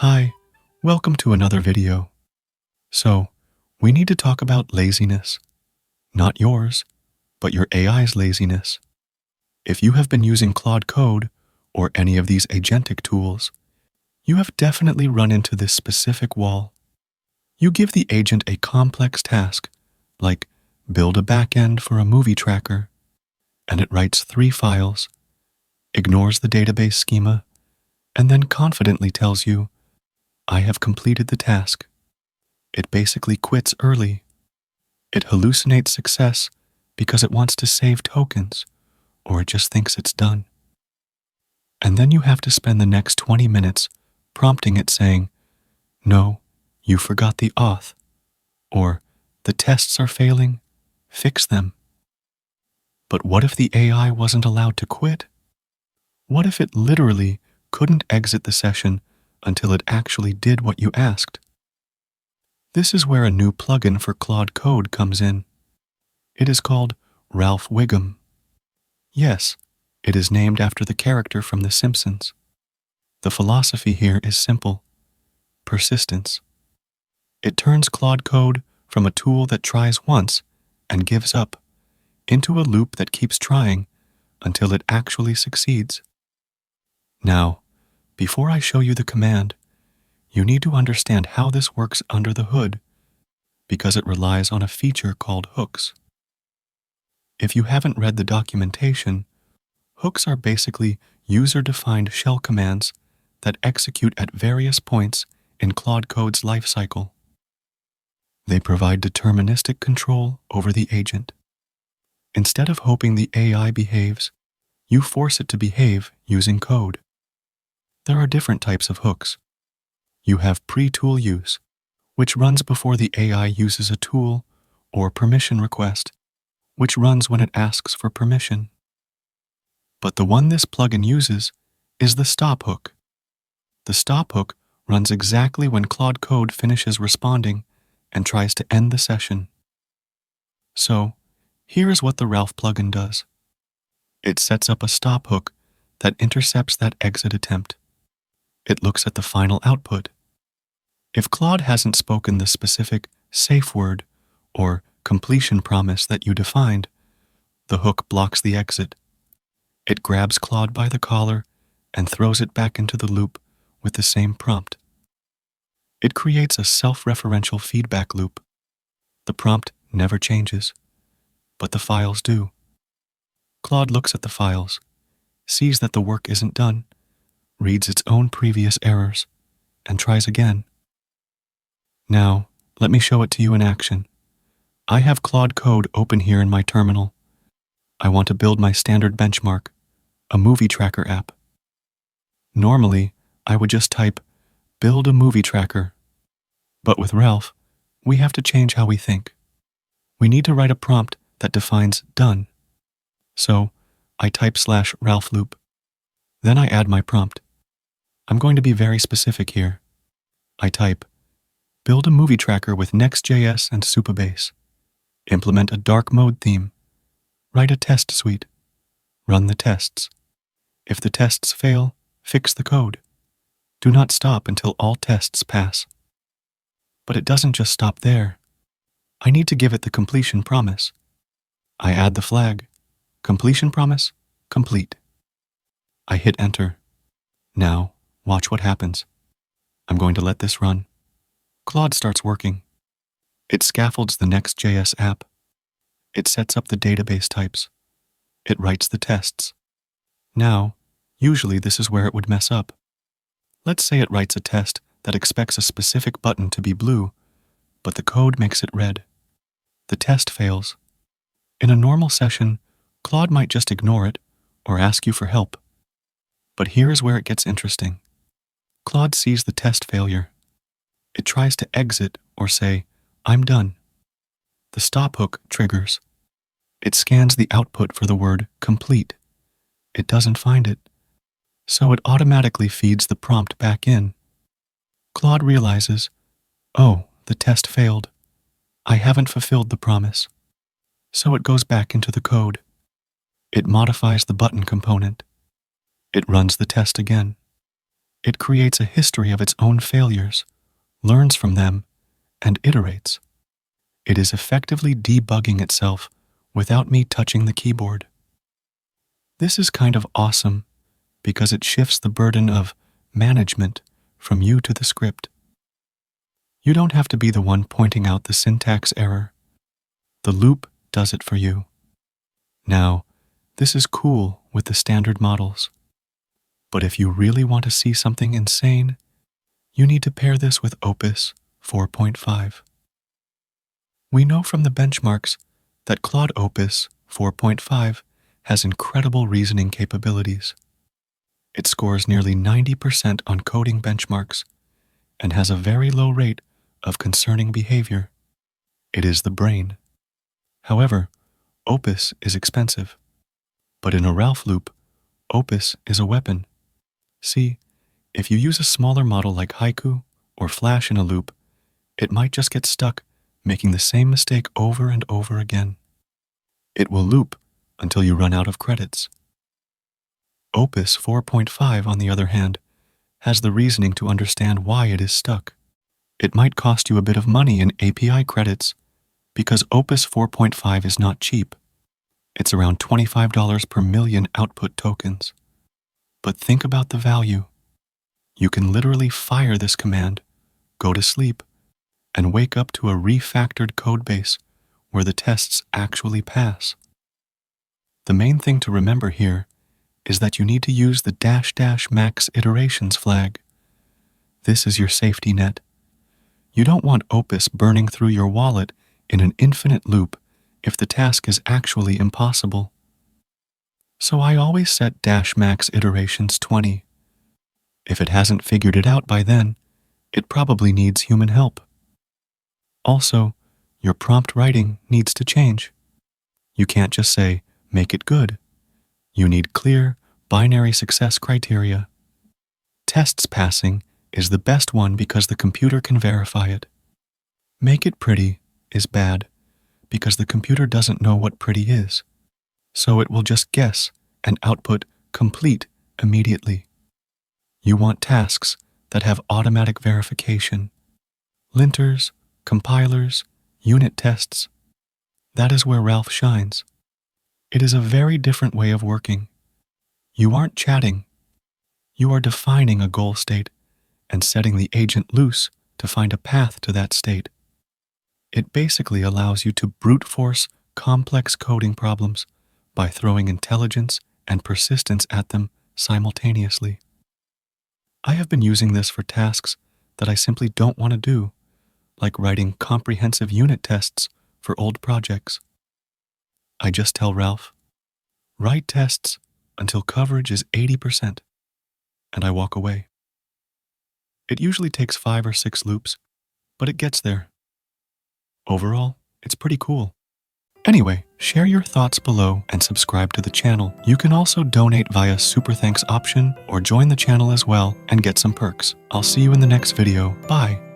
Hi, welcome to another video. So, we need to talk about laziness. Not yours, but your AI's laziness. If you have been using Claude Code or any of these agentic tools, you have definitely run into this specific wall. You give the agent a complex task, like build a backend for a movie tracker, and it writes 3 files, ignores the database schema, and then confidently tells you, I have completed the task. It basically quits early. It hallucinates success because it wants to save tokens, or it just thinks it's done. And then you have to spend the next 20 minutes prompting it saying, no, you forgot the auth, or the tests are failing, fix them. But what if the AI wasn't allowed to quit? What if it literally couldn't exit the session until it actually did what you asked? This is where a new plugin for Claude Code comes in. It is called Ralph Wiggum. Yes, it is named after the character from The Simpsons. The philosophy here is simple: persistence. It turns Claude Code from a tool that tries once and gives up into a loop that keeps trying until it actually succeeds. Now, before I show you the command, you need to understand how this works under the hood, because it relies on a feature called hooks. If you haven't read the documentation, hooks are basically user-defined shell commands that execute at various points in Claude Code's lifecycle. They provide deterministic control over the agent. Instead of hoping the AI behaves, you force it to behave using code. There are different types of hooks. You have pre-tool use, which runs before the AI uses a tool, or permission request, which runs when it asks for permission. But the one this plugin uses is the stop hook. The stop hook runs exactly when Claude Code finishes responding and tries to end the session. So, here is what the Ralph plugin does. It sets up a stop hook that intercepts that exit attempt. It looks at the final output. If Claude hasn't spoken the specific safeword or completion promise that you defined, the hook blocks the exit. It grabs Claude by the collar and throws it back into the loop with the same prompt. It creates a self-referential feedback loop. The prompt never changes, but the files do. Claude looks at the files, sees that the work isn't done, reads its own previous errors, and tries again. Now, let me show it to you in action. I have Claude Code open here in my terminal. I want to build my standard benchmark, a movie tracker app. Normally, I would just type, build a movie tracker. But with Ralph, we have to change how we think. We need to write a prompt that defines done. So, I type /Ralph loop. Then I add my prompt. I'm going to be very specific here. I type, build a movie tracker with Next.js and Supabase. Implement a dark mode theme. Write a test suite. Run the tests. If the tests fail, fix the code. Do not stop until all tests pass. But it doesn't just stop there. I need to give it the completion promise. I add the flag. Completion promise, complete. I hit enter. Now, watch what happens. I'm going to let this run. Claude starts working. It scaffolds the Next.js app. It sets up the database types. It writes the tests. Now, usually this is where it would mess up. Let's say it writes a test that expects a specific button to be blue, but the code makes it red. The test fails. In a normal session, Claude might just ignore it or ask you for help. But here is where it gets interesting. Claude sees the test failure. It tries to exit or say, I'm done. The stop hook triggers. It scans the output for the word complete. It doesn't find it, so it automatically feeds the prompt back in. Claude realizes, oh, the test failed. I haven't fulfilled the promise. So it goes back into the code. It modifies the button component. It runs the test again. It creates a history of its own failures, learns from them, and iterates. It is effectively debugging itself without me touching the keyboard. This is kind of awesome because it shifts the burden of management from you to the script. You don't have to be the one pointing out the syntax error. The loop does it for you. Now, this is cool with the standard models. But if you really want to see something insane, you need to pair this with Opus 4.5. We know from the benchmarks that Claude Opus 4.5 has incredible reasoning capabilities. It scores nearly 90% on coding benchmarks and has a very low rate of concerning behavior. It is the brain. However, Opus is expensive. But in a Ralph loop, Opus is a weapon. See, if you use a smaller model like Haiku or Flash in a loop, it might just get stuck making the same mistake over and over again. It will loop until you run out of credits. Opus 4.5, on the other hand, has the reasoning to understand why it is stuck. It might cost you a bit of money in API credits because Opus 4.5 is not cheap. It's around $25 per million output tokens. But think about the value. You can literally fire this command, go to sleep, and wake up to a refactored codebase where the tests actually pass. The main thing to remember here is that you need to use the --max iterations flag. This is your safety net. You don't want Opus burning through your wallet in an infinite loop if the task is actually impossible. So I always set --max iterations 20. If it hasn't figured it out by then, it probably needs human help. Also, your prompt writing needs to change. You can't just say, make it good. You need clear, binary success criteria. Tests passing is the best one because the computer can verify it. Make it pretty is bad because the computer doesn't know what pretty is, so it will just guess and output complete immediately. You want tasks that have automatic verification. Linters, compilers, unit tests. That is where Ralph shines. It is a very different way of working. You aren't chatting. You are defining a goal state and setting the agent loose to find a path to that state. It basically allows you to brute force complex coding problems by throwing intelligence and persistence at them simultaneously. I have been using this for tasks that I simply don't want to do, like writing comprehensive unit tests for old projects. I just tell Ralph, write tests until coverage is 80%, and I walk away. It usually takes 5 or 6 loops, but it gets there. Overall, it's pretty cool. Anyway, share your thoughts below and subscribe to the channel. You can also donate via Super Thanks option or join the channel as well and get some perks. I'll see you in the next video. Bye.